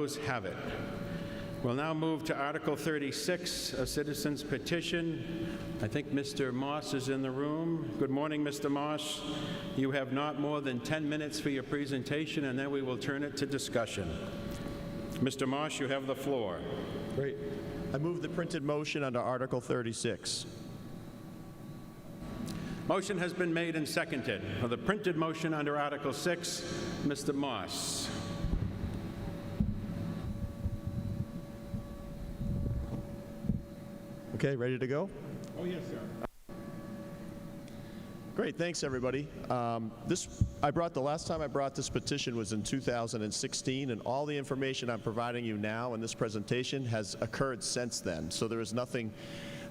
ayes have it. We'll now move to Article 36, a citizen's petition. I think Mr. Moss is in the room. Good morning, Mr. Moss. You have not more than 10 minutes for your presentation, and then we will turn it to discussion. Mr. Moss, you have the floor. Great. I move the printed motion under Article 36. Motion has been made and seconded. For the printed motion under Article 6, Mr. Moss. Okay, ready to go? Oh, yes, sir. Great, thanks everybody. The last time I brought this petition was in 2016, and all the information I'm providing you now in this presentation has occurred since then. So there is nothing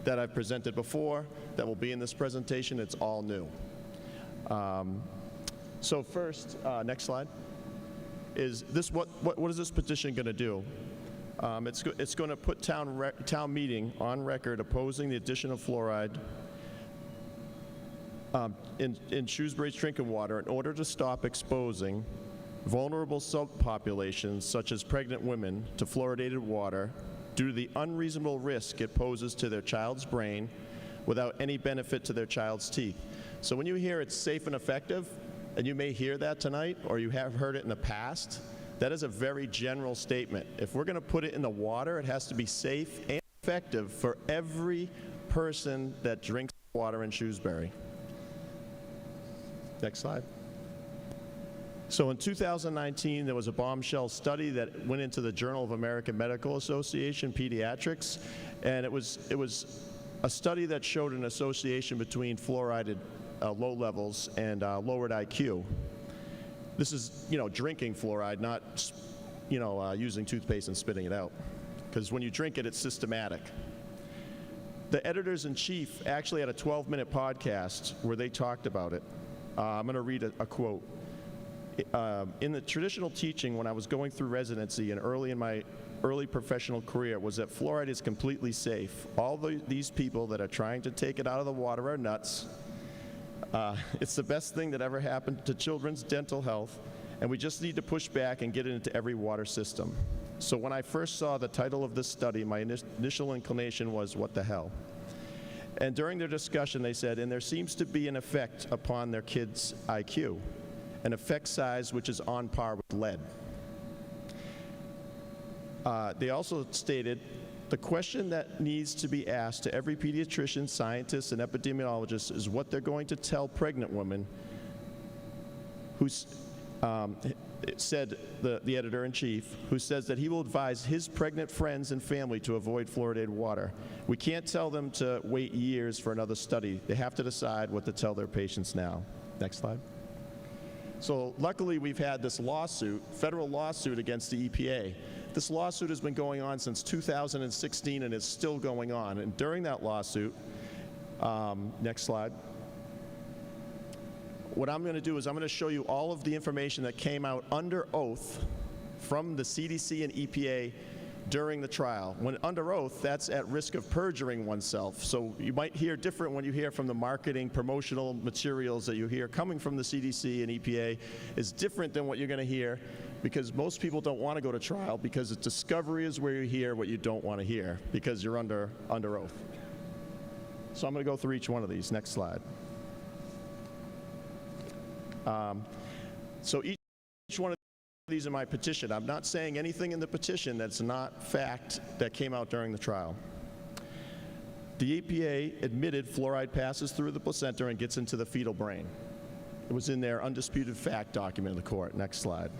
that I've presented before that will be in this presentation. It's all new. So first, next slide, is this what is this petition going to do? It's going to put town meeting on record opposing the addition of fluoride in Shrewsbury's drinking water in order to stop exposing vulnerable subpopulations such as pregnant women to fluoridated water due to the unreasonable risk it poses to their child's brain without any benefit to their child's teeth. So when you hear it's safe and effective, and you may hear that tonight or you have heard it in the past, that is a very general statement. If we're going to put it in the water, it has to be safe and effective for every person that drinks water in Shrewsbury. Next slide. So in 2019, there was a bombshell study that went into the Journal of American Medical Association, Pediatrics, and it was a study that showed an association between fluoride at low levels and lowered IQ. This is, drinking fluoride, not, using toothpaste and spitting it out. Because when you drink it, it's systematic. The editors-in-chief actually had a 12-minute podcast where they talked about it. I'm going to read a quote. In the traditional teaching when I was going through residency and early in my professional career was that fluoride is completely safe. All these people that are trying to take it out of the water are nuts. It's the best thing that ever happened to children's dental health, and we just need to push back and get it into every water system. So when I first saw the title of this study, my initial inclination was, what the hell? And during their discussion, they said, and there seems to be an effect upon their kids' IQ, an effect size which is on par with lead. They also stated, the question that needs to be asked to every pediatrician, scientist, and epidemiologist is what they're going to tell pregnant women who said, the editor-in-chief, who says that he will advise his pregnant friends and family to avoid fluoridated water. We can't tell them to wait years for another study. They have to decide what to tell their patients now. Next slide. So luckily we've had this lawsuit, federal lawsuit against the EPA. This lawsuit has been going on since 2016 and is still going on. And during that lawsuit, next slide, what I'm going to do is I'm going to show you all of the information that came out under oath from the CDC and EPA during the trial. When under oath, that's at risk of perjuring oneself. So you might hear different when you hear from the marketing, promotional materials that you hear coming from the CDC and EPA is different than what you're going to hear, because most people don't want to go to trial because discovery is where you hear what you don't want to hear because you're under oath. So I'm going to go through each one of these. Next slide. So each one of these in my petition, I'm not saying anything in the petition that's not fact that came out during the trial. The EPA admitted fluoride passes through the placenta and gets into the fetal brain. It was in their undisputed fact document in the court. Next slide.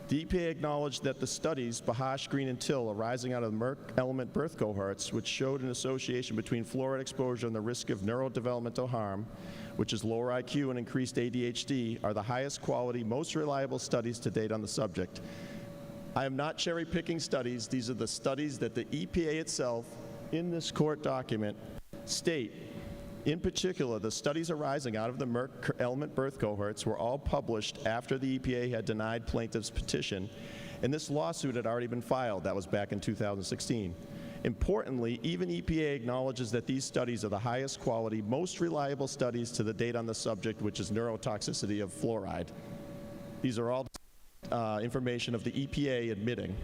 The EPA acknowledged that the studies, Bahash, Green, and Till, arising out of the Merck element birth cohorts, which showed an association between fluoride exposure and the risk of neurodevelopmental harm, which is lower IQ and increased ADHD, are the highest quality, most reliable studies to date on the subject. I am not cherry-picking studies. These are the studies that the EPA itself, in this court document, state. In particular, the studies arising out of the Merck element birth cohorts were all published after the EPA had denied plaintiffs' petition, and this lawsuit had already been filed. That was back in 2016. Importantly, even EPA acknowledges that these studies are the highest quality, most reliable studies to the date on the subject, which is neurotoxicity of fluoride. These are all information of the EPA admitting.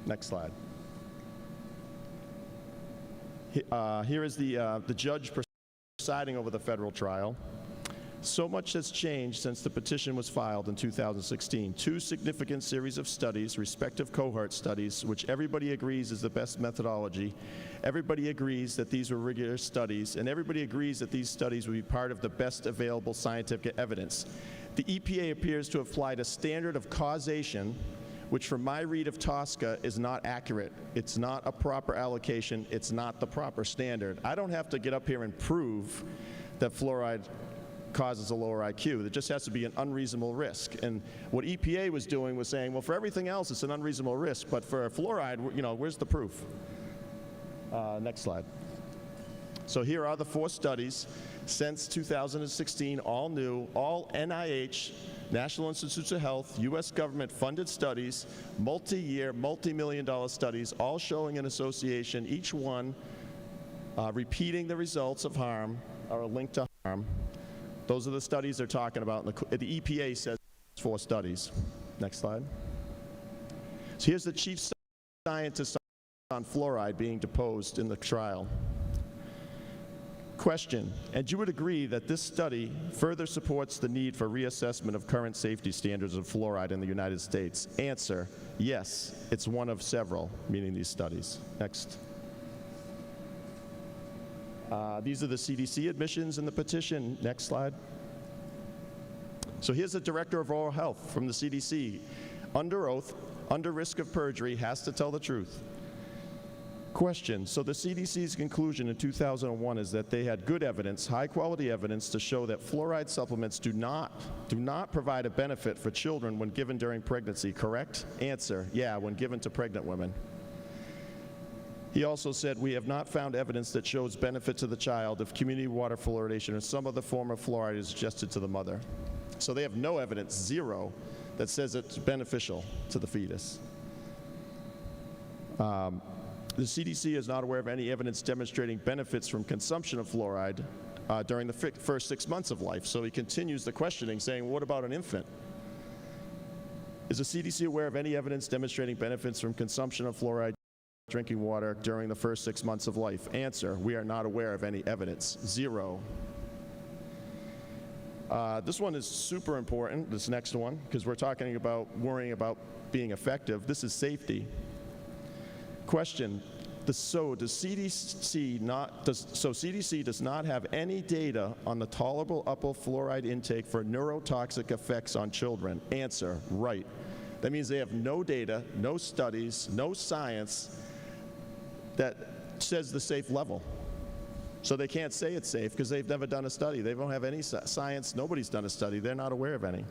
Next slide. Here is the judge presiding over the federal trial. So much has changed since the petition was filed in 2016. Two significant series of studies, respective cohort studies, which everybody agrees is the best methodology. Everybody agrees that these were rigorous studies, and everybody agrees that these studies would be part of the best available scientific evidence. The EPA appears to have applied a standard of causation, which from my read of TSCA is not accurate. It's not a proper allocation. It's not the proper standard. I don't have to get up here and prove that fluoride causes a lower IQ. There just has to be an unreasonable risk. And what EPA was doing was saying, well, for everything else, it's an unreasonable risk, but for fluoride, you know, where's the proof? Next slide. So here are the 4 studies since 2016, all new, all NIH, National Institutes of Health, U.S. government-funded studies, multi-year, multi-million-dollar studies, all showing an association, each one repeating the results of harm or a link to harm. Those are the studies they're talking about. The EPA says 4 studies. Next slide. So here's the chief scientist on fluoride being deposed in the trial. Question, and you would agree that this study further supports the need for reassessment of current safety standards of fluoride in the United States? Answer, yes, it's one of several, meaning these studies. Next. These are the CDC admissions in the petition. Next slide. So here's the director of oral health from the CDC. Under oath, under risk of perjury, has to tell the truth. Question, so the CDC's conclusion in 2001 is that they had good evidence, high quality evidence to show that fluoride supplements do not provide a benefit for children when given during pregnancy, correct? Answer, yeah, when given to pregnant women. He also said, we have not found evidence that shows benefit to the child if community water fluoridation or some other form of fluoride is suggested to the mother. So they have no evidence, zero, that says it's beneficial to the fetus. The CDC is not aware of any evidence demonstrating benefits from consumption of fluoride during the first 6 months of life. So he continues the questioning, saying, what about an infant? Is the CDC aware of any evidence demonstrating benefits from consumption of fluoride drinking water during the first 6 months of life? Answer, we are not aware of any evidence, zero. This one is super important, this next one, because we're talking about worrying about being effective. This is safety. Question, so CDC does not have any data on the tolerable upper fluoride intake for neurotoxic effects on children? Answer, right. That means they have no data, no studies, no science that says the safe level. So they can't say it's safe because they've never done a study. They don't have any science. Nobody's done a study. They're not aware of any.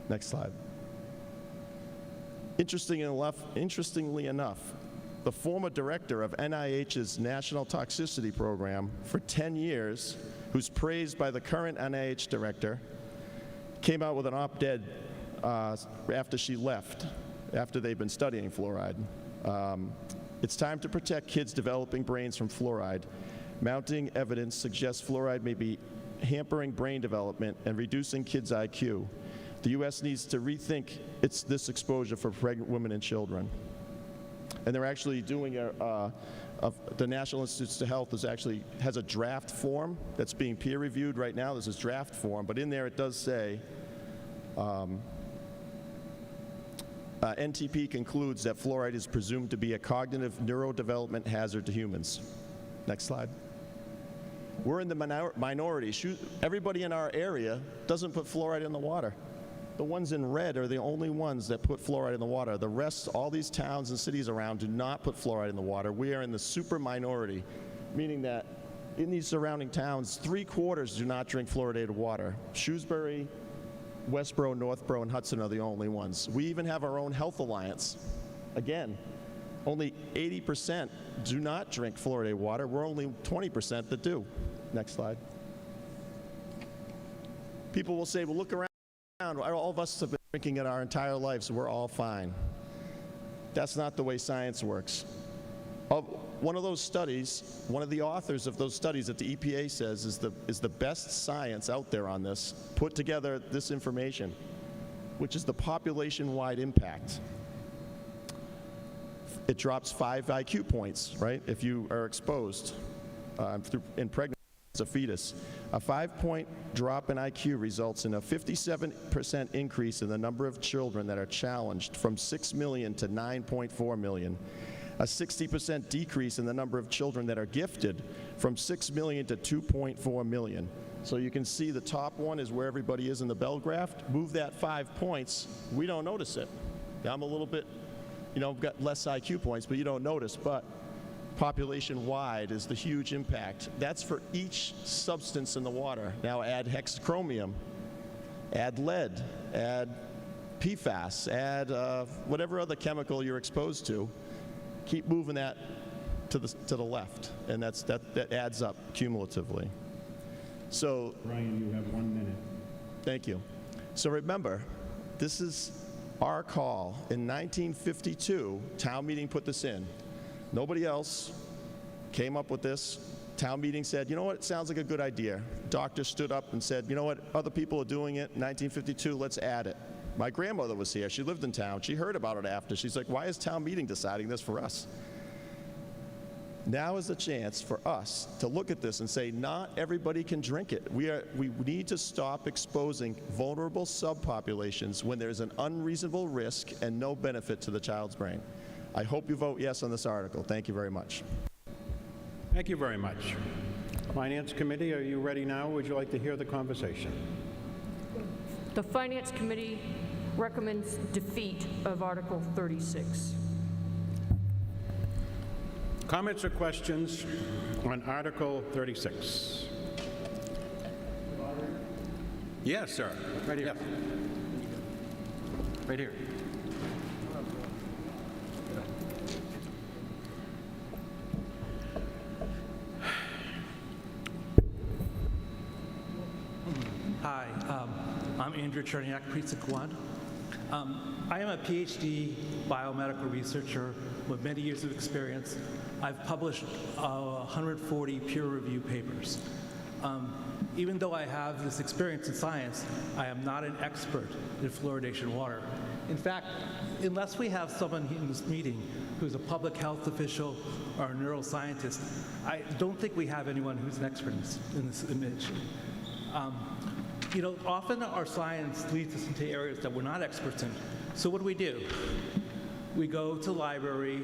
Next slide. Interestingly enough, the former director of NIH's National Toxicity Program for 10 years, who's praised by the current NIH director, came out with an op-ed after she left, after they've been studying fluoride. It's time to protect kids' developing brains from fluoride. Mounting evidence suggests fluoride may be hampering brain development and reducing kids' IQ. The U.S. needs to rethink this exposure for pregnant women and children. And they're actually doing the National Institutes of Health has a draft form that's being peer reviewed right now. This is draft form, but in there it does say, NTP concludes that fluoride is presumed to be a cognitive neurodevelopment hazard to humans. Next slide. We're in the minority. Everybody in our area doesn't put fluoride in the water. The ones in red are the only ones that put fluoride in the water. The rest, all these towns and cities around, do not put fluoride in the water. We are in the super minority, meaning that in these surrounding towns, 3/4 do not drink fluoridated water. Shrewsbury, Westboro, Northboro, and Hudson are the only ones. We even have our own health alliance. Again, only 80% do not drink fluoridated water. We're only 20% that do. Next slide. People will say, well, look around. All of us have been drinking it our entire lives, so we're all fine. That's not the way science works. One of those studies, one of the authors of those studies that the EPA says is the best science out there on this, put together this information. which is the population-wide impact. It drops 5 IQ points, right, if you are exposed in pregnancy as a fetus. A 5-point drop in IQ results in a 57% increase in the number of children that are challenged from 6 million to 9.4 million. A 60% decrease in the number of children that are gifted from 6 million to 2.4 million. So you can see the top one is where everybody is in the bell graph. Move that 5 points, we don't notice it. Now I'm a little bit, I've got less IQ points, but you don't notice. But population-wide is the huge impact. That's for each substance in the water. Now add hexachromium, add lead, add PFAS, add whatever other chemical you're exposed to. Keep moving that to the left, and that adds up cumulatively. So, Ryan, you have 1 minute. thank you. So remember, this is our call. In 1952, town meeting put this in. Nobody else came up with this. Town meeting said, you know what, it sounds like a good idea. Doctor stood up and said, you know what, other people are doing it, 1952, let's add it. My grandmother was here, she lived in town, she heard about it after. She's like, why is town meeting deciding this for us? Now is the chance for us to look at this and say, not everybody can drink it. We need to stop exposing vulnerable subpopulations when there's an unreasonable risk and no benefit to the child's brain. I hope you vote yes on this article. Thank you very much. Thank you very much. Finance Committee, are you ready now? Would you like to hear the conversation? The Finance Committee recommends defeat of Article 36. Comments or questions on Article 36? Yes, sir. Right here. Right here. Hi, I'm Andrew Cherniak, Precinct 1. I am a PhD biomedical researcher with many years of experience. I've published 140 peer-reviewed papers. Even though I have this experience in science, I am not an expert in fluoridation water. In fact, unless we have someone in this meeting who's a public health official or a neuroscientist, I don't think we have anyone who's an expert in this image. Often our science leads us into areas that we're not experts in. So what do? We go to the library,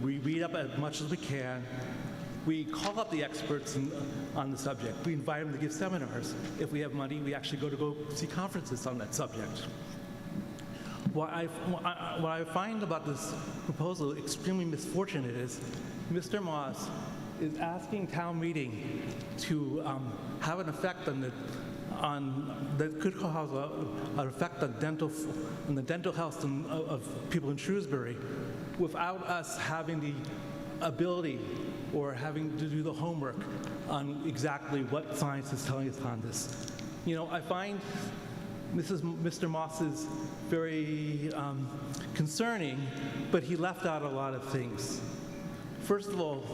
we read up as much as we can, we call up the experts on the subject, we invite them to give seminars. If we have money, we actually go see conferences on that subject. What I find about this proposal extremely misfortunate is Mr. Moss is asking town meeting to have an effect that could cause an effect on the dental health of people in Shrewsbury without us having the ability or having to do the homework on exactly what science is telling us on this. I find Mr. Moss's very concerning, but he left out a lot of things. First of all,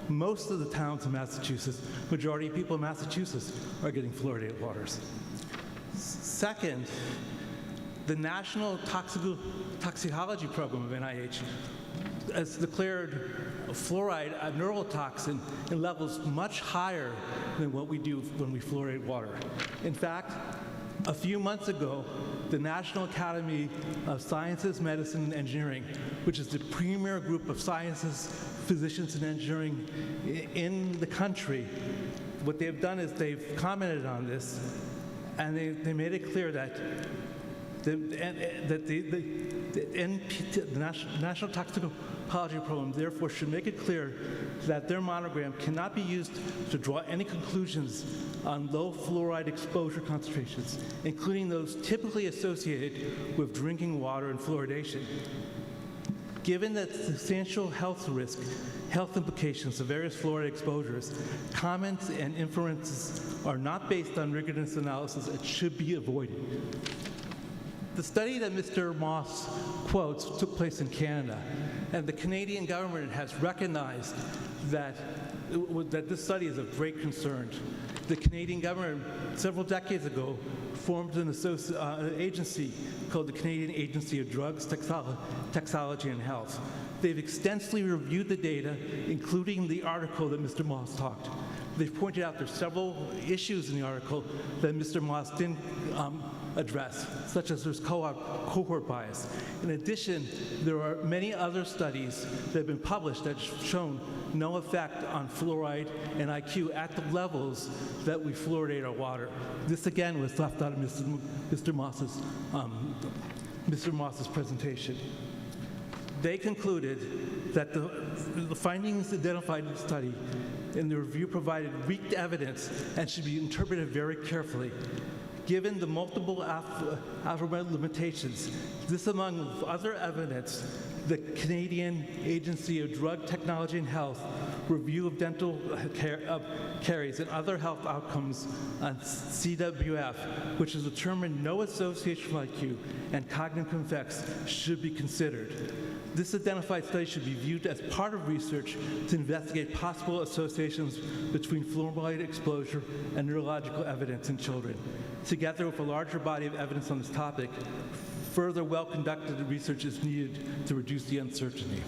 most of the towns in Massachusetts, majority of people in Massachusetts are getting fluoridated waters. Second, the National Toxicology Program of NIH has declared fluoride a neurotoxin in levels much higher than what we do when we fluoridate water. In fact, a few months ago, the National Academy of Sciences, Medicine, and Engineering, which is the premier group of scientists, physicians, and engineering in the country, what they've done is they've commented on this, and they made it clear that the National Toxicology Program therefore should make it clear that their monogram cannot be used to draw any conclusions on low fluoride exposure concentrations, including those typically associated with drinking water and fluoridation. Given the substantial health implications of various fluoride exposures, comments and inferences are not based on rigorous analysis and should be avoided. The study that Mr. Moss quotes took place in Canada. And the Canadian government has recognized that this study is of great concern. The Canadian government, several decades ago, formed an agency called the Canadian Agency of Drugs, Toxicology, and Health. They've extensively reviewed the data, including the article that Mr. Moss talked. They've pointed out there's several issues in the article that Mr. Moss didn't address, such as there's cohort bias. In addition, there are many other studies that have been published that have shown no effect on fluoride and IQ at the levels that we fluoridate our water. This again was left out of Mr. Moss's presentation. They concluded that the findings identified in the study in the review provided weak evidence and should be interpreted very carefully. Given the multiple alphabet limitations, this among other evidence, the Canadian Agency of Drug Technology and Health review of dental caries and other health outcomes on CWF, which has determined no association with IQ and cognitive effects, should be considered. This identified study should be viewed as part of research to investigate possible associations between fluoride exposure and neurological evidence in children. Together with a larger body of evidence on this topic, further well-conducted research is needed to reduce the uncertainty.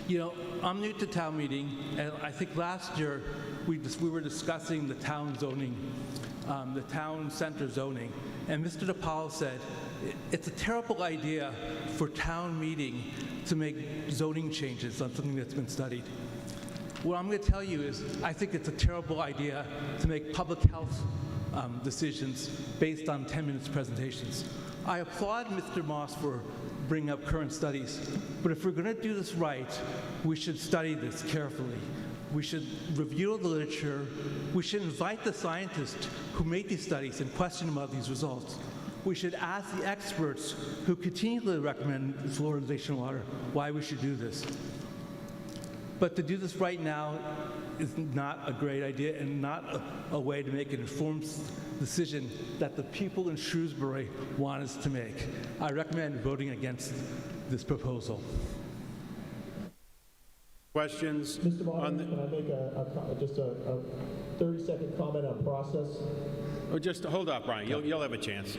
You know, I'm new to town meeting, and I think last year we were discussing the town zoning, the town center zoning, and Mr. DePaul said, it's a terrible idea for town meeting to make zoning changes on something that's been studied. What I'm going to tell you is I think it's a terrible idea to make public health decisions based on 10 minutes presentations. I applaud Mr. Moss for bringing up current studies, but if we're going to do this right, we should study this carefully. We should review the literature. We should invite the scientists who made these studies and question them about these results. We should ask the experts who continually recommend fluoridation of water why we should do this. But to do this right now is not a great idea and not a way to make an informed decision that the people in Shrewsbury want us to make. I recommend voting against this proposal. Questions? Mr. Moderator, can I make just a 30-second comment on process? Oh, just hold up, Brian. You'll have a chance.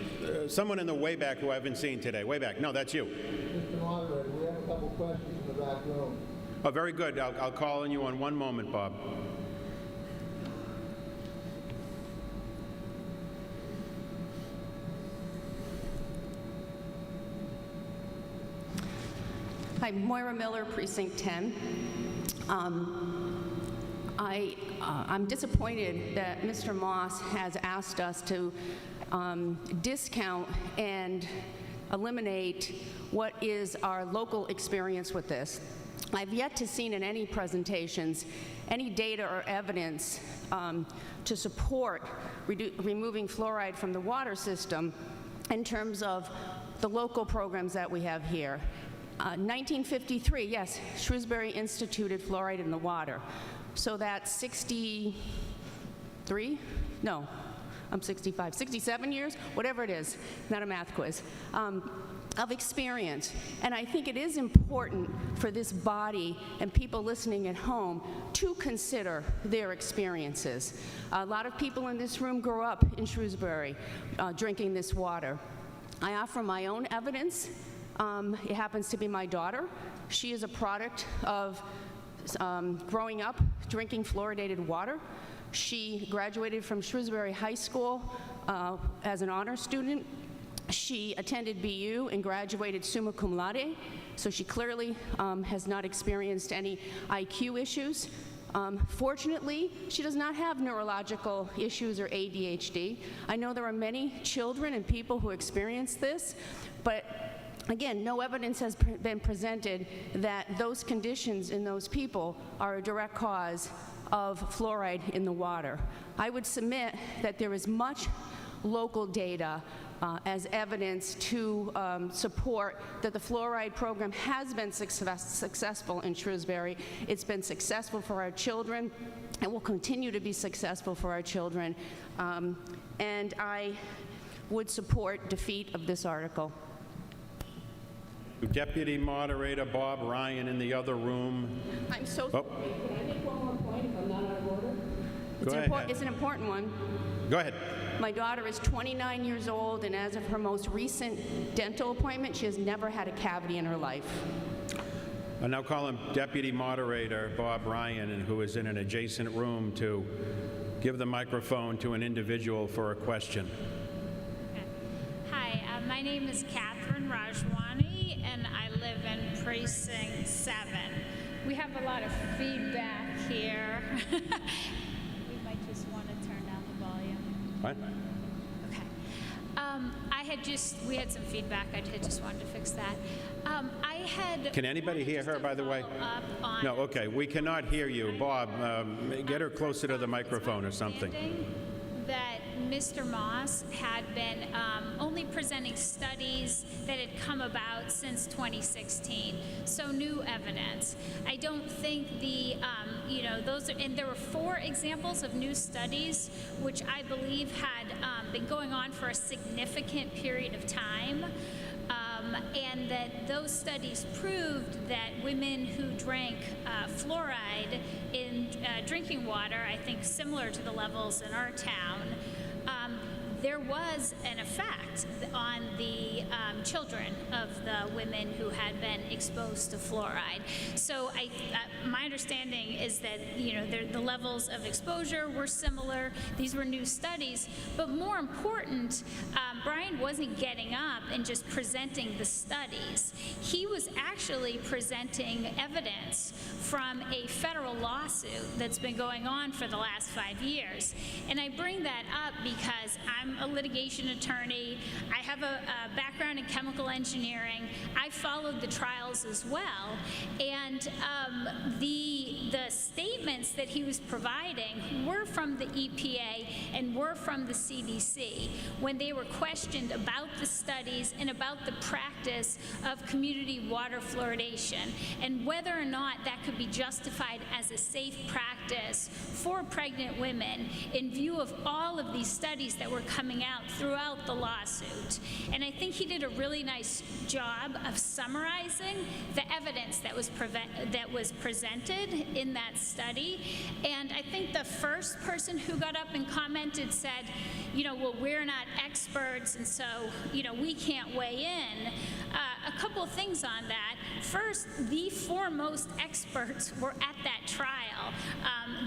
Someone in the way back who I haven't seen today. Way back. No, that's you. Mr. Moderator, we have a couple questions in the back room. Oh, very good. I'll call on you on one moment, Bob. Hi, Moira Miller, Precinct 10. I'm disappointed that Mr. Moss has asked us to discount and eliminate what is our local experience with this. I've yet to see in any presentations any data or evidence to support removing fluoride from the water system in terms of the local programs that we have here. 1953, yes, Shrewsbury instituted fluoride in the water. So that's 63? No, I'm 65, 67 years, whatever it is, not a math quiz, of experience. And I think it is important for this body and people listening at home to consider their experiences. A lot of people in this room grew up in Shrewsbury drinking this water. I offer my own evidence. It happens to be my daughter. She is a product of growing up drinking fluoridated water. She graduated from Shrewsbury High School as an honor student. She attended BU and graduated summa cum laude, so she clearly has not experienced any IQ issues. Fortunately, she does not have neurological issues or ADHD. I know there are many children and people who experience this, but again, no evidence has been presented that those conditions in those people are a direct cause of fluoride in the water. I would submit that there is much local data as evidence to support that the fluoride program has been successful in Shrewsbury. It's been successful for our children and will continue to be successful for our children. And I would support defeat of this article. Deputy Moderator Bob Ryan in the other room. I'm so Oh. sorry. Can I make one more point if I'm not out of order? Go ahead. It's an important one. Go ahead. My daughter is 29 years old, and as of her most recent dental appointment, she has never had a cavity in her life. I now call him Deputy Moderator Bob Ryan, and who is in an adjacent room, to give the microphone to an individual for a question. Hi, my name is Catherine Rajwani, and I live in Precinct 7. We have a lot of feedback here. We might just want to turn down the volume. What? Okay. We had some feedback. I just wanted to fix that. Can anybody hear her, by the way? No, okay, we cannot hear you. Bob, get her closer to the microphone or something. That Mr. Moss had been only presenting studies that had come about since 2016, so new evidence. I don't think those are, and there were 4 examples of new studies which I believe had been going on for a significant period of time. And that those studies proved that women who drank fluoride in drinking water, I think similar to the levels in our town, there was an effect on the children of the women who had been exposed to fluoride. So my understanding is that the levels of exposure were similar. These were new studies, but more important, Brian wasn't getting up and just presenting the studies. He was actually presenting evidence from a federal lawsuit that's been going on for the last 5 years. And I bring that up because I'm a litigation attorney. I have a background in chemical engineering. I followed the trials as well. And the statements that he was providing were from the EPA and were from the CDC when they were questioned about the studies and about the practice of community water fluoridation and whether or not that could be justified as a safe practice for pregnant women in view of all of these studies that were coming out throughout the lawsuit. And I think he did a really nice job of summarizing the evidence that was presented in that study. And I think the first person who got up and commented said, well, we're not experts, and so, we can't weigh in. A couple of things on that. First, the foremost experts were at that trial.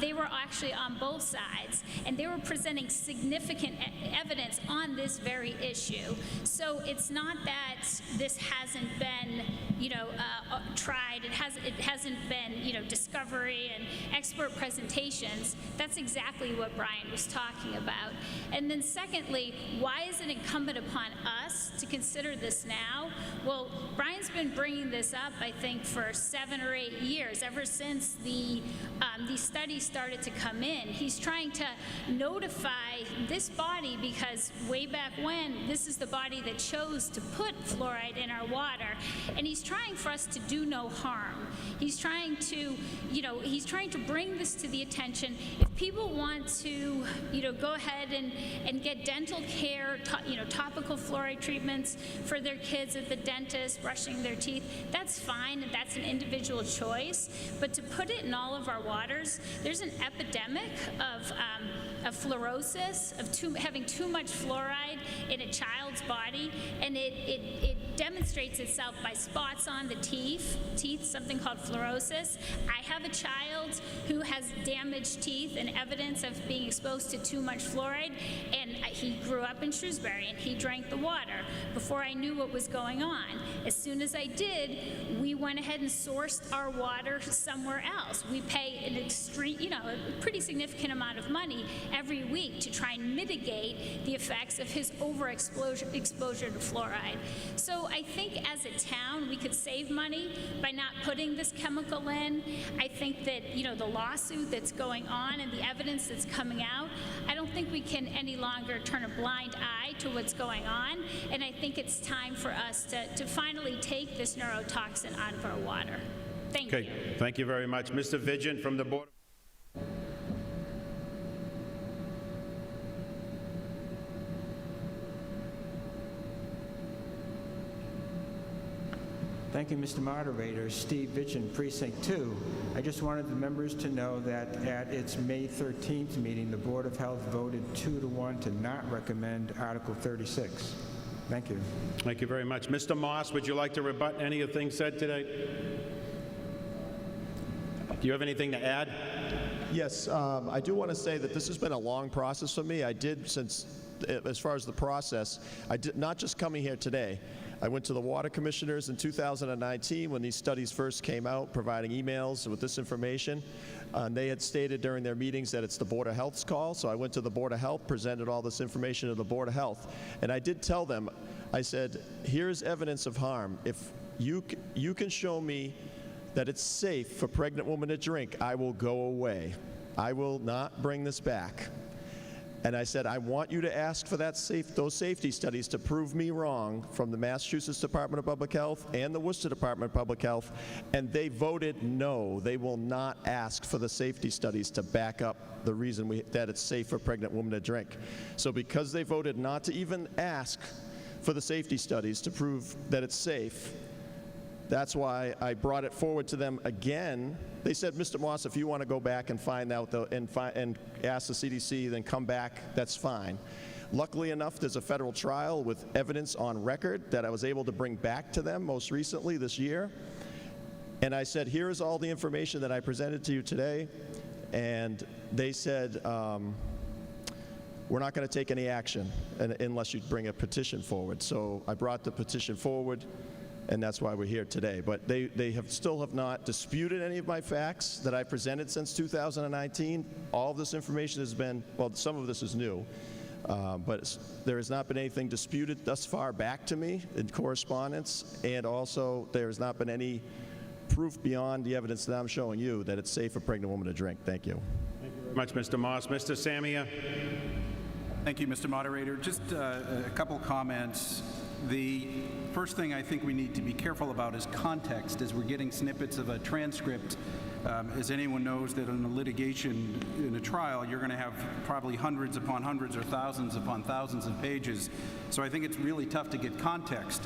They were actually on both sides, and they were presenting significant evidence on this very issue. So it's not that this hasn't been, tried. It hasn't been, discovery and expert presentations. That's exactly what Brian was talking about. And then secondly, why is it incumbent upon us to consider this now? Well, Brian's been bringing this up, I think, for 7 or 8 years, ever since these studies started to come in. He's trying to notify this body because way back when, this is the body that chose to put fluoride in our water, and he's trying for us to do no harm. He's trying to, bring this to the attention. If people want to, go ahead and get dental care, topical fluoride treatments for their kids at the dentist, brushing their teeth, that's fine, and that's an individual choice. But to put it in all of our waters, there's an epidemic of fluorosis, of having too much fluoride in a child's body, and it demonstrates itself by spots on the teeth, something called fluorosis. I have a child who has damaged teeth and evidence of being exposed to too much fluoride, and he grew up in Shrewsbury, and he drank the water before I knew what was going on. As soon as I did, we went ahead and sourced our water somewhere else. We pay an extreme, a pretty significant amount of money every week to try and mitigate the effects of his exposure to fluoride. So I think as a town, we could save money by not putting this chemical in. I think that, the lawsuit that's going on and the evidence that's coming out, I don't think we can any longer turn a blind eye to what's going on. And I think it's time for us to finally take this neurotoxin out of our water. Thank you. Okay, thank you very much. Mr. Vigent from the Board. Thank you, Mr. Moderator. Steve Vitchin, Precinct 2. I just wanted the members to know that at its May 13th meeting, the Board of Health voted 2-1 to not recommend Article 36. Thank you. Thank you very much. Mr. Moss, would you like to rebut any of the things said today? Do you have anything to add? Yes, I do want to say that this has been a long process for me. I did, as far as the process, I did not just coming here today. I went to the water commissioners in 2019 when these studies first came out, providing emails with this information. They had stated during their meetings that it's the Board of Health's call, so I went to the Board of Health, presented all this information to the Board of Health, and I did tell them, I said, here's evidence of harm. If you can show me that it's safe for pregnant women to drink, I will go away. I will not bring this back. And I said, I want you to ask for those safety studies to prove me wrong from the Massachusetts Department of Public Health and the Worcester Department of Public Health, and they voted no. They will not ask for the safety studies to back up the reason that it's safe for pregnant women to drink. So because they voted not to even ask for the safety studies to prove that it's safe, that's why I brought it forward to them again. They said, Mr. Moss, if you want to go back and find out and ask the CDC, then come back, that's fine. Luckily enough, there's a federal trial with evidence on record that I was able to bring back to them most recently this year. And I said, here is all the information that I presented to you today. And they said, we're not going to take any action unless you bring a petition forward. So I brought the petition forward, and that's why we're here today. But they still have not disputed any of my facts that I presented since 2019. All of this information has been, well, some of this is new, but there has not been anything disputed thus far back to me in correspondence, and also there has not been any proof beyond the evidence that I'm showing you that it's safe for a pregnant woman to drink. Thank you. Thank you very much, Mr. Moss. Mr. Samia? Thank you, Mr. Moderator. Just a couple comments. The first thing I think we need to be careful about is context as we're getting snippets of a transcript. As anyone knows that in a litigation, in a trial, you're going to have probably hundreds upon hundreds or thousands upon thousands of pages. So I think it's really tough to get context.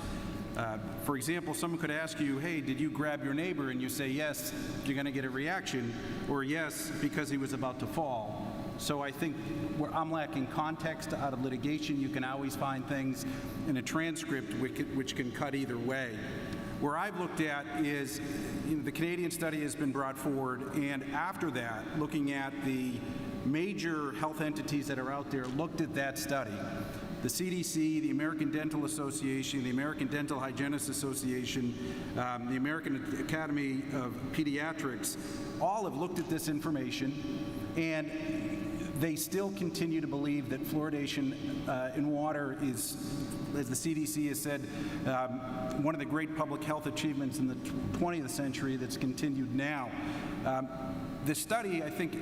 For example, someone could ask you, hey, did you grab your neighbor? And you say yes, you're going to get a reaction, or yes, because he was about to fall. So I think where I'm lacking context out of litigation, you can always find things in a transcript which can cut either way. Where I've looked at is, the Canadian study has been brought forward, and after that, looking at the major health entities that are out there, looked at that study. The CDC, the American Dental Association, the American Dental Hygienists Association, the American Academy of Pediatrics, all have looked at this information, and they still continue to believe that fluoridation in water is, as the CDC has said, one of the great public health achievements in the 20th century that's continued now. This study, I think,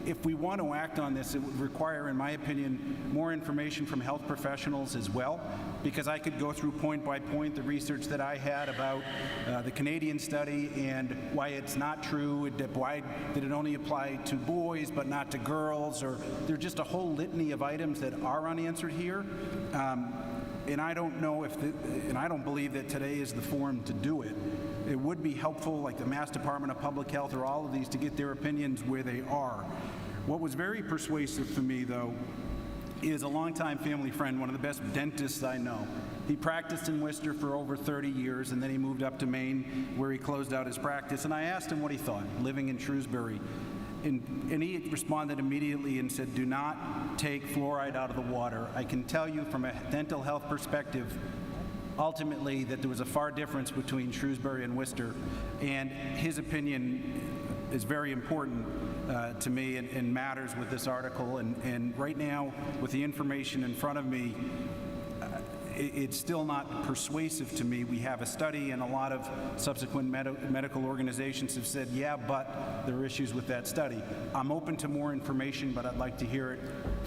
if we want to act on this, it would require, in my opinion, more information from health professionals as well, because I could go through point by point the research that I had about the Canadian study and why it's not true, why did it only apply to boys but not to girls, or there's just a whole litany of items that are unanswered here. And I don't know and I don't believe that today is the forum to do it. It would be helpful, like the Mass Department of Public Health or all of these, to get their opinions where they are. What was very persuasive for me, though, is a longtime family friend, one of the best dentists I know. He practiced in Worcester for over 30 years, and then he moved up to Maine, where he closed out his practice. And I asked him what he thought, living in Shrewsbury. And he responded immediately and said, do not take fluoride out of the water. I can tell you from a dental health perspective, ultimately, that there was a far difference between Shrewsbury and Worcester, and his opinion is very important to me and matters with this article. And right now, with the information in front of me, it's still not persuasive to me. We have a study, and a lot of subsequent medical organizations have said, yeah, but there are issues with that study. I'm open to more information, but I'd like to hear it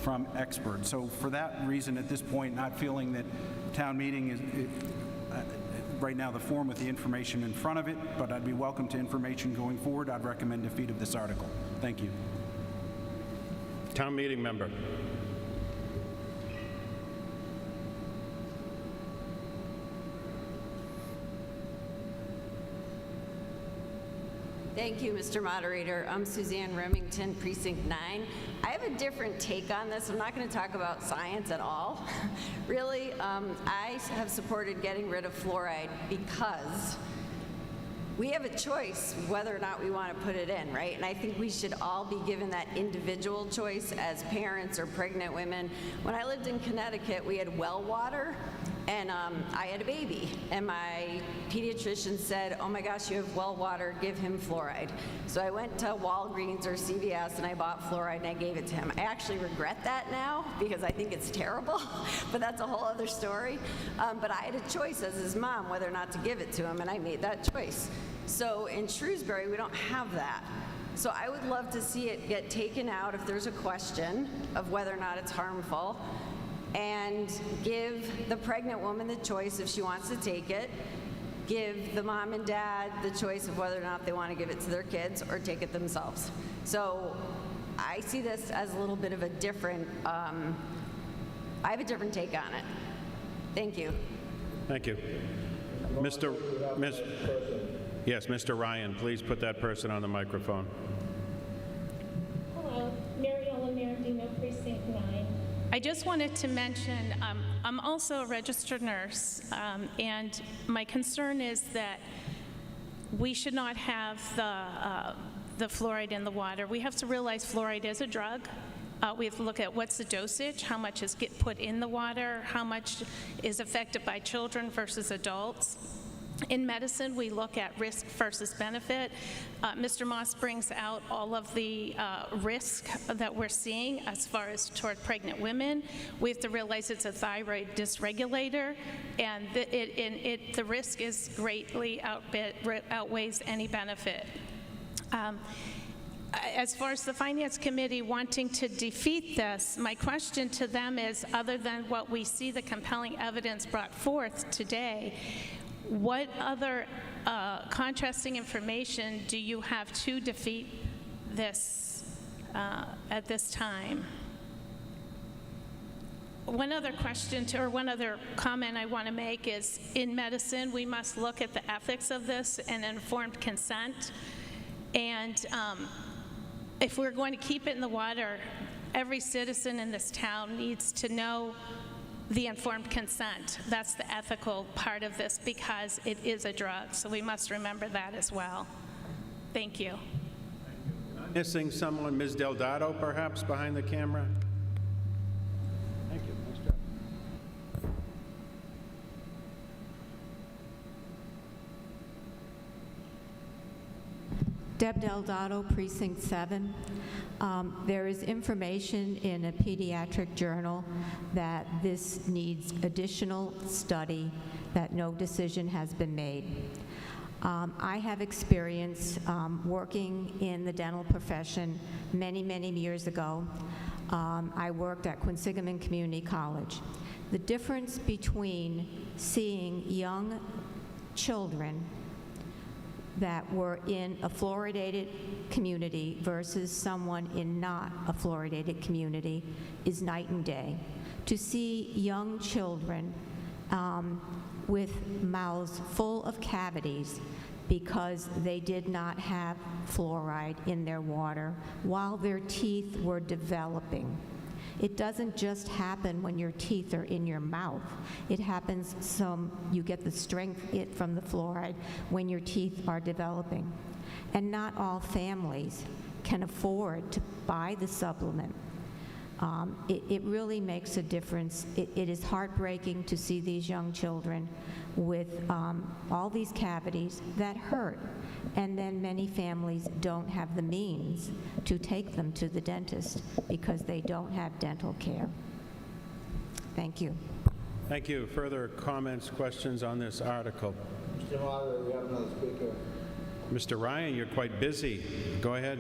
from experts. So for that reason, at this point, not feeling that town meeting is right now the form with the information in front of it, but I'd be welcome to information going forward. I'd recommend defeat of this article. Thank you. Town meeting member. Thank you, Mr. Moderator. I'm Suzanne Remington, Precinct 9. I have a different take on this. I'm not going to talk about science at all. Really, I have supported getting rid of fluoride because we have a choice whether or not we want to put it in, right? And I think we should all be given that individual choice as parents or pregnant women. When I lived in Connecticut, we had well water, and I had a baby. And my pediatrician said, oh my gosh, you have well water, give him fluoride. So I went to Walgreens or CVS and I bought fluoride and I gave it to him. I actually regret that now because I think it's terrible, but that's a whole other story. But I had a choice as his mom whether or not to give it to him, and I made that choice. So in Shrewsbury, we don't have that. So I would love to see it get taken out if there's a question of whether or not it's harmful, and give the pregnant woman the choice if she wants to take it, give the mom and dad the choice of whether or not they want to give it to their kids or take it themselves. So I see this as a little bit of a different, I have a different take on it. Thank you. Thank you. Yes, Mr. Ryan, please put that person on the microphone. Hello, Mariella Marandino, Precinct 9. I just wanted to mention, I'm also a registered nurse, and my concern is that we should not have the fluoride in the water. We have to realize fluoride is a drug. We have to look at what's the dosage, how much is put in the water, how much is affected by children versus adults. In medicine, we look at risk versus benefit. Mr. Moss brings out all of the risk that we're seeing as far as toward pregnant women. We have to realize it's a thyroid dysregulator, and the risk is greatly outweighs any benefit. As far as the Finance Committee wanting to defeat this, my question to them is, other than what we see the compelling evidence brought forth today, what other contrasting information do you have to defeat this at this time? One other question or one other comment I want to make is, in medicine, we must look at the ethics of this and informed consent. And if we're going to keep it in the water, every citizen in this town needs to know the informed consent. That's the ethical part of this, because it is a drug, so we must remember that as well. Thank you. Missing someone, Ms. Delgado, perhaps, behind the camera? Thank you. Nice job. Deb Delgado, Precinct 7. There is information in a pediatric journal that this needs additional study, that no decision has been made. I have experience working in the dental profession many, many years ago. I worked at Quinsigamond Community College. The difference between seeing young children that were in a fluoridated community versus someone in not a fluoridated community is night and day. To see young children with mouths full of cavities because they did not have fluoride in their water while their teeth were developing. It doesn't just happen when your teeth are in your mouth. It happens you get the strength from the fluoride when your teeth are developing. And not all families can afford to buy the supplement. It really makes a difference. It is heartbreaking to see these young children with all these cavities that hurt. And then many families don't have the means to take them to the dentist because they don't have dental care. Thank you. Thank you. Further comments, questions on this article? Mr. Moderator, we have another speaker. Mr. Ryan, you're quite busy. Go ahead.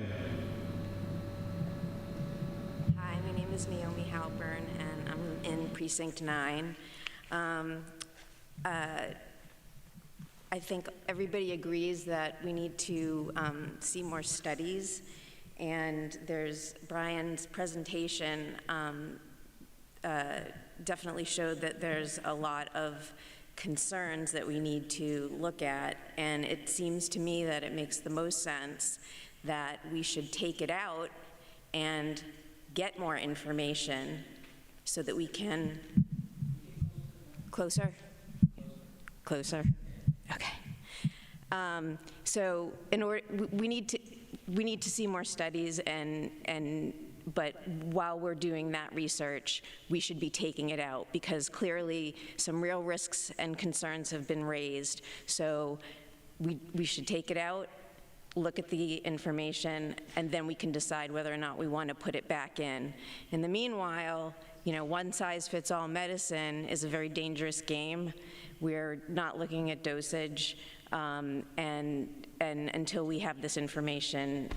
Hi, my name is Naomi Halpern, and I'm in Precinct 9. I think everybody agrees that we need to see more studies, and Brian's presentation definitely showed that there's a lot of concerns that we need to look at, and it seems to me that it makes the most sense that we should take it out and get more information so that we can... Closer? Closer? Okay. So in order, we need to see more studies, but while we're doing that research, we should be taking it out, because clearly some real risks and concerns have been raised. So we should take it out, look at the information, and then we can decide whether or not we want to put it back in. In the meanwhile, one-size-fits-all medicine is a very dangerous game. We're not looking at dosage, and until we have this information,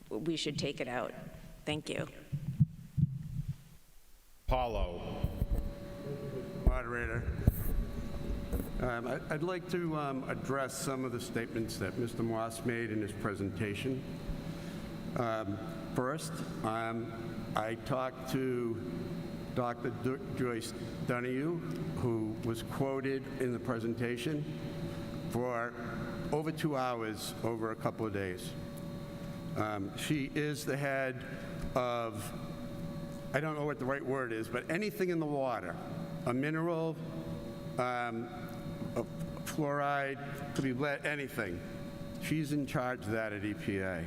we should take it out. Thank you. Paulo. Moderator. I'd like to address some of the statements that Mr. Moss made in his presentation. First, I talked to Dr. Joyce Donahue, who was quoted in the presentation for over 2 hours over a couple of days. She is the head of, I don't know what the right word is, but anything in the water, a mineral, a fluoride, could be lead, anything. She's in charge of that at EPA.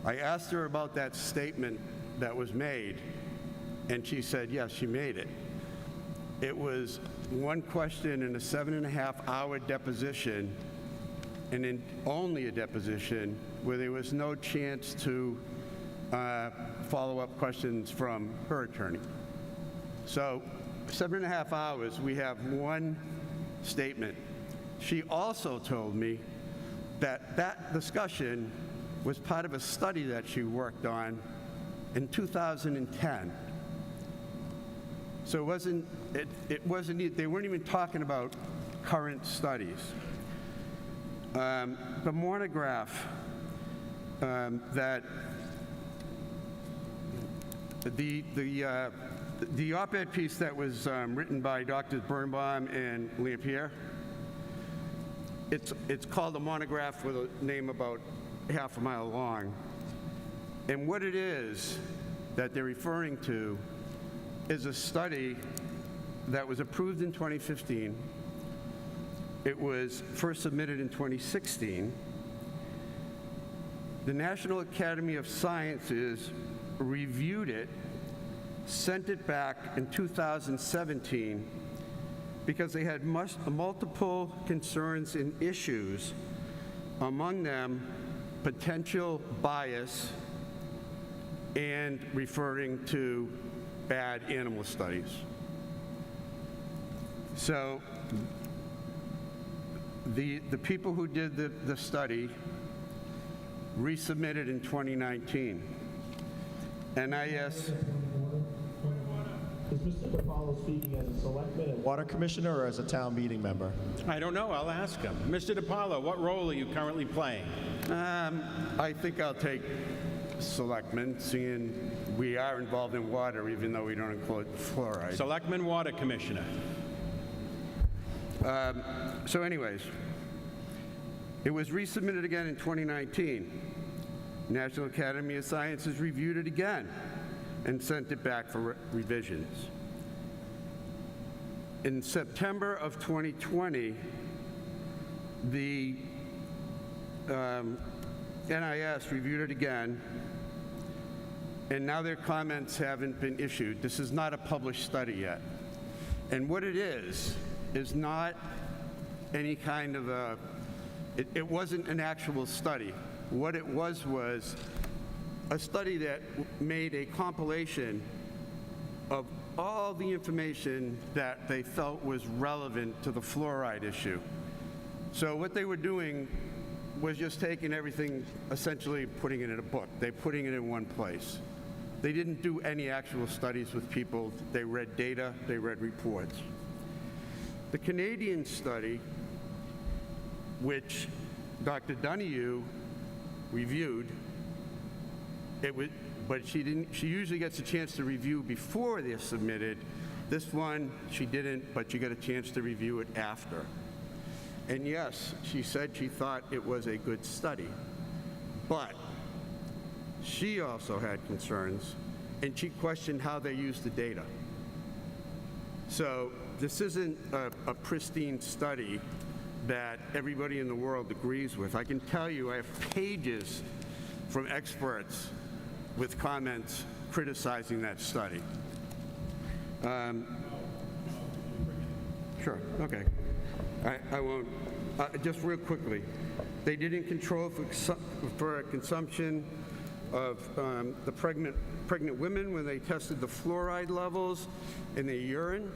I asked her about that statement that was made, and she said, yes, she made it. It was one question in a 7.5-hour deposition, and in only a deposition, where there was no chance to follow-up questions from her attorney. So 7.5 hours, we have one statement. She also told me that that discussion was part of a study that she worked on in 2010. So it wasn't, they weren't even talking about current studies. The monograph that the op-ed piece that was written by Drs. Birnbaum and Lampier, it's called a monograph with a name about half a mile long. And what it is that they're referring to is a study that was approved in 2015. It was first submitted in 2016. The National Academy of Sciences reviewed it, sent it back in 2017 because they had multiple concerns and issues, among them potential bias and referring to bad animal studies. So the people who did the study resubmitted in 2019. And I asked... Is Mr. DiPaolo speaking as a selectman and Water Commissioner or as a town meeting member? I don't know. I'll ask him. Mr. DiPaolo, what role are you currently playing? I think I'll take selectman, seeing we are involved in water, even though we don't include fluoride. Selectman, Water Commissioner. So anyways, it was resubmitted again in 2019. National Academy of Sciences reviewed it again and sent it back for revisions. In September of 2020, the NIS reviewed it again, and now their comments haven't been issued. This is not a published study yet. And what it is not any kind of a, it wasn't an actual study. What it was a study that made a compilation of all the information that they felt was relevant to the fluoride issue. So what they were doing was just taking everything, essentially putting it in a book. They're putting it in one place. They didn't do any actual studies with people. They read data, they read reports. The Canadian study, which Dr. Donahue reviewed, but she usually gets a chance to review before they're submitted, This one, she didn't, but she got a chance to review it after. And yes, she said she thought it was a good study, but she also had concerns, and she questioned how they used the data. So this isn't a pristine study that everybody in the world agrees with. I can tell you I have pages from experts with comments criticizing that study. Sure, okay. I won't, just real quickly. They didn't control for consumption of the pregnant women when they tested the fluoride levels in their urine.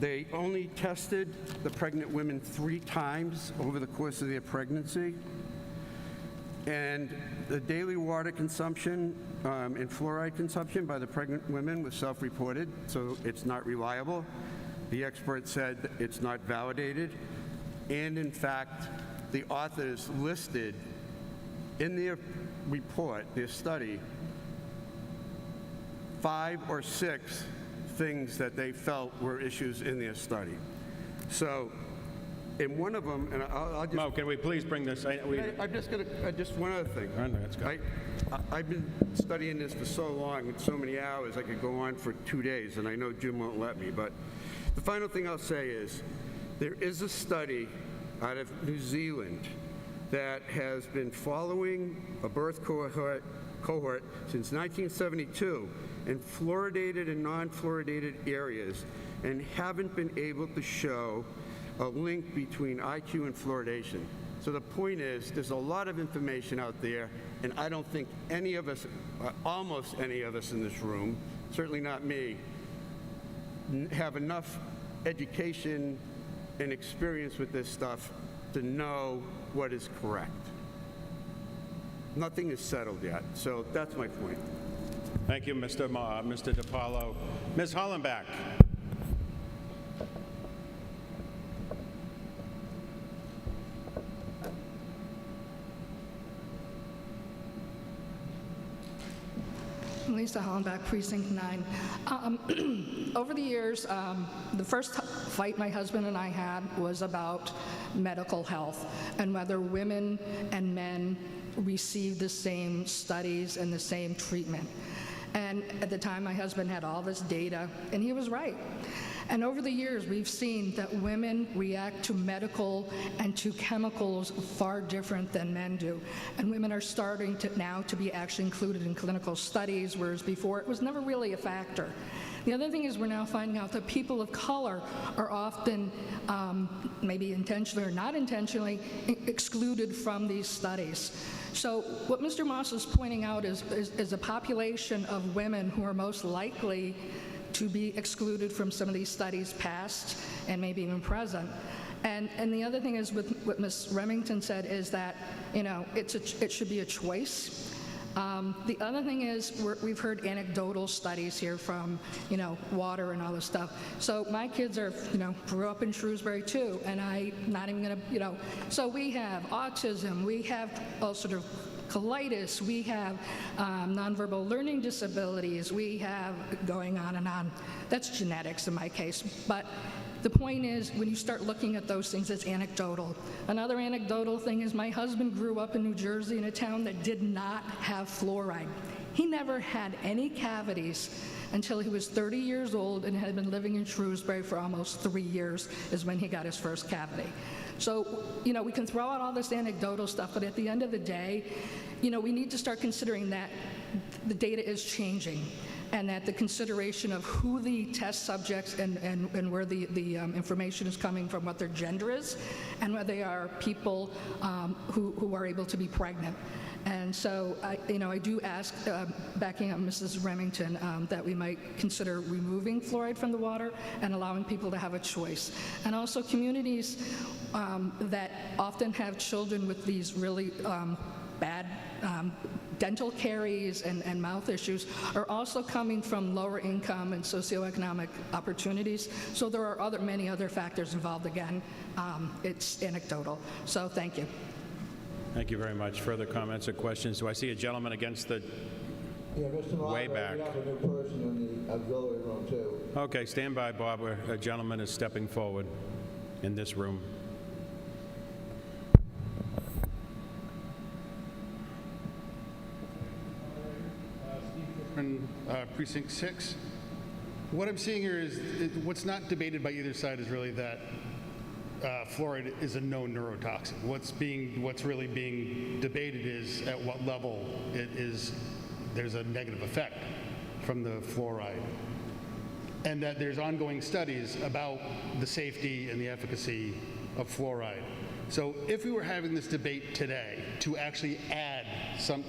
They only tested the pregnant women 3 times over the course of their pregnancy. And the daily water consumption and fluoride consumption by the pregnant women was self-reported, so it's not reliable. The expert said that it's not validated. And in fact, the authors listed in their report, their study, 5 or 6 things that they felt were issues in their study. So, in one of them, and I'll just... Mo, can we please bring this? I'm just going to, just one other thing. Let's go. I've been studying this for so long, with so many hours, I could go on for 2 days, and I know Jim won't let me, but the final thing I'll say is, there is a study out of New Zealand that has been following a birth cohort since 1972 in fluoridated and non-fluoridated areas and haven't been able to show a link between IQ and fluoridation. So the point is, there's a lot of information out there, and I don't think any of us, almost any of us in this room, certainly not me, have enough education and experience with this stuff to know what is correct. Nothing is settled yet, so that's my point. Thank you, Mr. DiPaolo. Ms. Hollenbach. Lisa Hollenbach, Precinct 9. Over the years, the first fight my husband and I had was about medical health and whether women and men receive the same studies and the same treatment. And at the time, my husband had all this data, and he was right. And over the years, we've seen that women react to medical and to chemicals far different than men do. And women are starting to now to be actually included in clinical studies, whereas before it was never really a factor. The other thing is we're now finding out that people of color are often, maybe intentionally or not intentionally, excluded from these studies. So what Mr. Moss is pointing out is a population of women who are most likely to be excluded from some of these studies past and maybe even present. And the other thing is with what Ms. Remington said is that, you know, it should be a choice. The other thing is we've heard anecdotal studies here from, you know, water and all this stuff. So my kids are, you know, grew up in Shrewsbury too, and I'm not even gonna, you know, so we have autism, we have ulcerative colitis, we have nonverbal learning disabilities, we have going on and on. That's genetics in my case. But the point is, when you start looking at those things, it's anecdotal. Another anecdotal thing is my husband grew up in New Jersey in a town that did not have fluoride. He never had any cavities until he was 30 years old and had been living in Shrewsbury for almost 3 years is when he got his first cavity. So, you know, we can throw out all this anecdotal stuff, but at the end of the day, you know, we need to start considering that the data is changing and that the consideration of who the test subjects and where the information is coming from, what their gender is, and whether they are people who are able to be pregnant. And so, I do ask, backing up Mrs. Remington, that we might consider removing fluoride from the water and allowing people to have a choice. And also communities that often have children with these really bad dental caries and mouth issues are also coming from lower income and socioeconomic opportunities. So there are many other factors involved. Again, it's anecdotal. So thank you. Thank you very much. Further comments or questions? Do I see a gentleman against the Yeah, Mr. Way Moderator, back. we have a new person in the auxiliary room, too. Okay, stand by, Barbara. A gentleman is stepping forward in this room. Precinct 6. What I'm seeing here is what's not debated by either side is really that fluoride is a known neurotoxin. What's really being debated is at what level there's a negative effect from the fluoride, and that there's ongoing studies about the safety and the efficacy of fluoride. So if we were having this debate today to actually add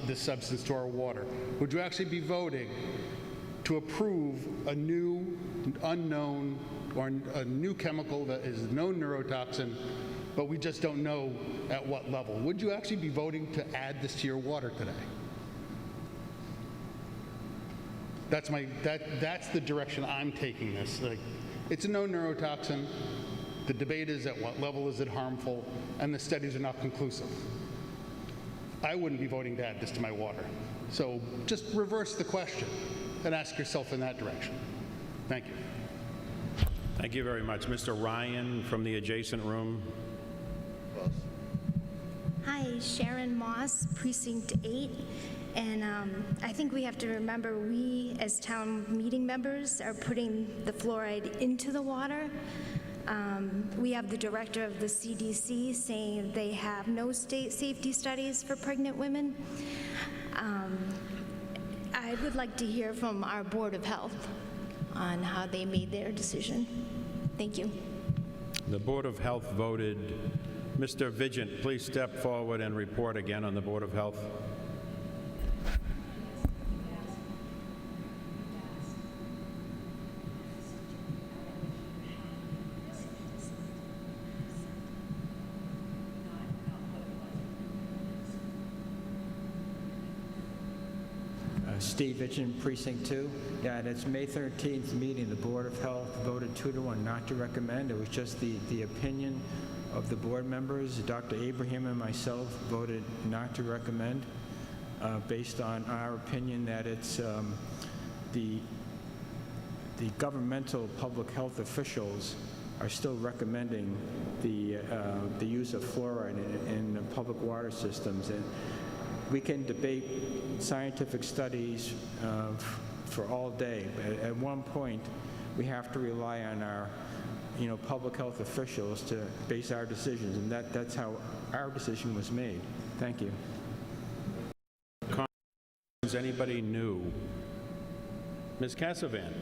this substance to our water, would you actually be voting to approve a new, unknown, or a new chemical that is a known neurotoxin, but we just don't know at what level? Would you actually be voting to add this to your water today? That's the direction I'm taking this. Like, it's a known neurotoxin. The debate is at what level is it harmful, and the studies are not conclusive. I wouldn't be voting to add this to my water. So just reverse the question and ask yourself in that direction. Thank you. Thank you very much. Mr. Ryan from the adjacent room. Hi, Sharon Moss, Precinct 8. And I think we have to remember we, as town meeting members, are putting the fluoride into the water. We have the director of the CDC saying they have no state safety studies for pregnant women. I would like to hear from our Board of Health on how they made their decision. Thank you. The Board of Health voted. Mr. Vigent, please step forward and report again on the Board of Health. Steve Vitchin, Precinct 2. Yeah, at its May 13th meeting, the Board of Health voted 2-1 not to recommend. It was just the opinion of the board members. Dr. Abraham and myself voted not to recommend based on our opinion that it's the governmental public health officials are still recommending the use of fluoride in public water systems. And we can debate scientific studies for all day, but at one point we have to rely on our public health officials to base our decisions, and that's how our decision was made. Thank you. Is anybody new? Ms. Cassavant.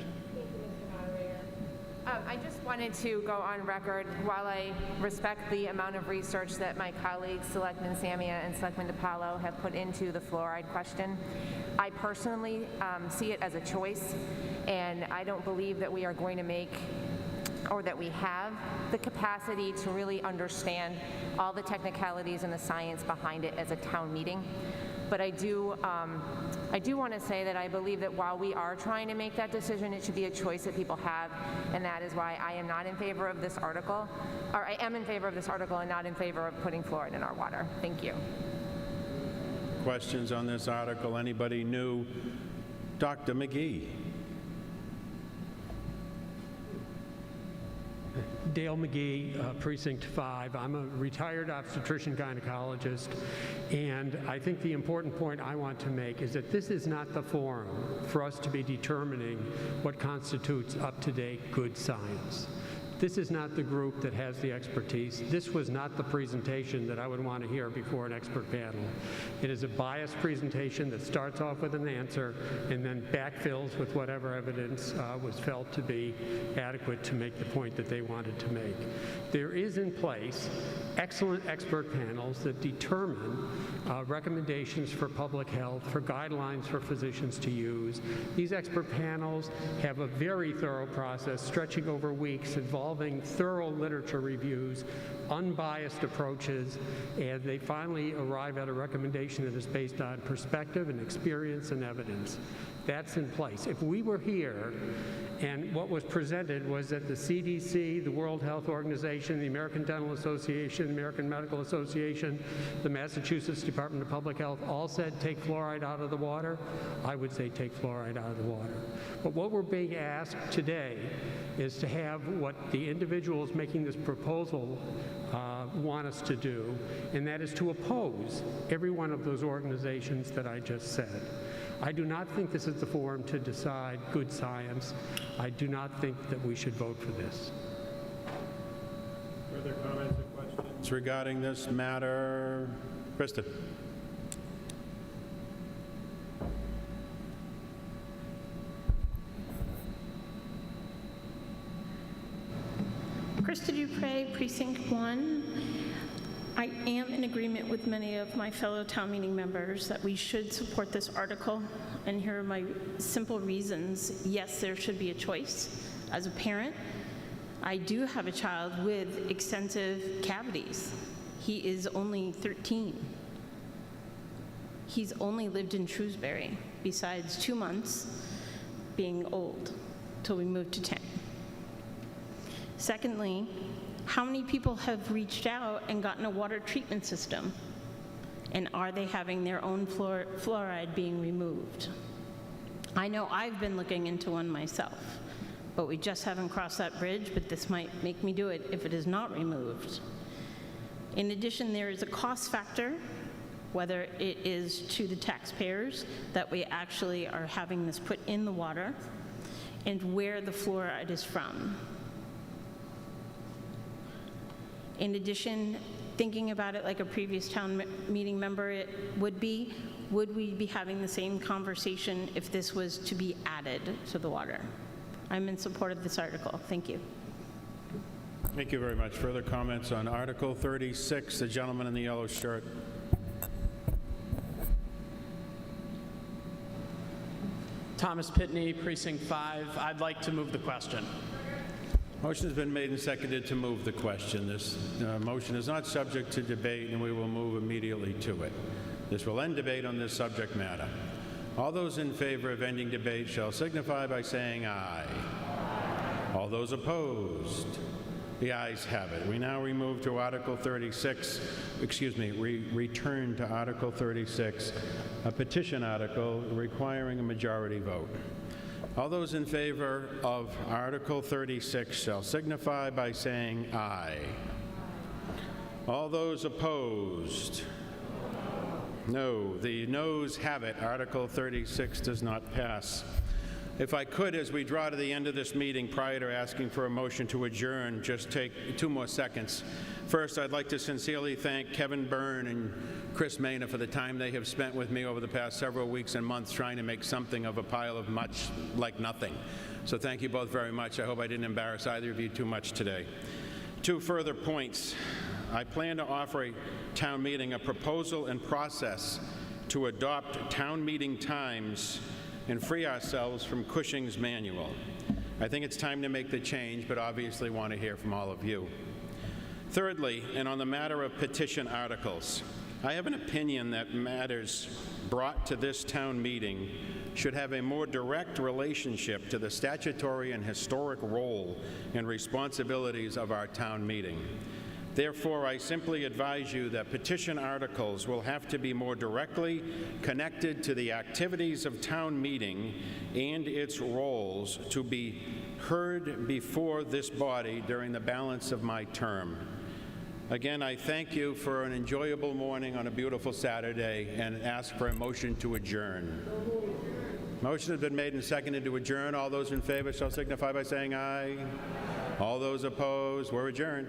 I just wanted to go on record, while I respect the amount of research that my colleagues, Selectman Samia and Selectman DiPaolo, have put into the fluoride question, I personally see it as a choice, and I don't believe that we are going to make, or that we have the capacity to really understand all the technicalities and the science behind it as a town meeting. But I do want to say that I believe that while we are trying to make that decision, it should be a choice that people have, and that is why I am not in favor of this article, or I am in favor of this article and not in favor of putting fluoride in our water. Thank you. Questions on this article? Anybody new? Dr. McGee. Dale McGee, Precinct 5. I'm a retired obstetrician gynecologist, and I think the important point I want to make is that this is not the forum for us to be determining what constitutes up-to-date good science. This is not the group that has the expertise. This was not the presentation that I would want to hear before an expert panel. It is a biased presentation that starts off with an answer and then backfills with whatever evidence was felt to be adequate to make the point that they wanted to make. There is in place excellent expert panels that determine recommendations for public health, for guidelines for physicians to use. These expert panels have a very thorough process stretching over weeks involving involving thorough literature reviews, unbiased approaches, and they finally arrive at a recommendation that is based on perspective and experience and evidence. That's in place. If we were here and what was presented was that the CDC, the World Health Organization, the American Dental Association, the American Medical Association, the Massachusetts Department of Public Health all said take fluoride out of the water, I would say take fluoride out of the water. But what we're being asked today is to have what the individuals making this proposal want us to do, and that is to oppose every one of those organizations that I just said. I do not think this is the forum to decide good science. I do not think that we should vote for this. Further comments or questions regarding this matter? Krista. Krista Dupre, Precinct 1. I am in agreement with many of my fellow town meeting members that we should support this article, and here are my simple reasons. Yes, there should be a choice. As a parent, I do have a child with extensive cavities. He is only 13. He's only lived in Shrewsbury, besides 2 months being old, till we moved to 10. Secondly, how many people have reached out and gotten a water treatment system? And are they having their own fluoride being removed? I know I've been looking into one myself, but we just haven't crossed that bridge, but this might make me do it if it is not removed. In addition, there is a cost factor, whether it is to the taxpayers that we actually are having this put in the water, and where the fluoride is from. In addition, thinking about it like a previous town meeting member would we be having the same conversation if this was to be added to the water? I'm in support of this article. Thank you. Thank you very much. Further comments on Article 36, the gentleman in the yellow shirt. Thomas Pitney, Precinct 5. I'd like to move the question. Motion has been made and seconded to move the question. This motion is not subject to debate, and we will move immediately to it. This will end debate on this subject matter. All those in favor of ending debate shall signify by saying aye. All those opposed? The ayes have it. We now remove to Article 36, return to Article 36, a petition article requiring a majority vote. All those in favor of Article 36 shall signify by saying aye. All those opposed? No. The noes have it. Article 36 does not pass. If I could, as we draw to the end of this meeting, prior to asking for a motion to adjourn, just take 2 more seconds. First, I'd like to sincerely thank Kevin Byrne and Chris Maina for the time they have spent with me over the past several weeks and months trying to make something of a pile of much like nothing. So thank you both very much. I hope I didn't embarrass either of you too much today. 2 further points. I plan to offer a town meeting a proposal and process to adopt town meeting times and free ourselves from Cushing's manual. I think it's time to make the change, but obviously want to hear from all of you. Thirdly, and on the matter of petition articles, I have an opinion that matters brought to this town meeting should have a more direct relationship to the statutory and historic role and responsibilities of our town meeting. Therefore, I simply advise you that petition articles will have to be more directly connected to the activities of town meeting and its roles to be heard before this body during the balance of my term. Again, I thank you for an enjoyable morning on a beautiful Saturday and ask for a motion to adjourn. Motion has been made and seconded to adjourn. All those in favor shall signify by saying aye. All those opposed, we're adjourned.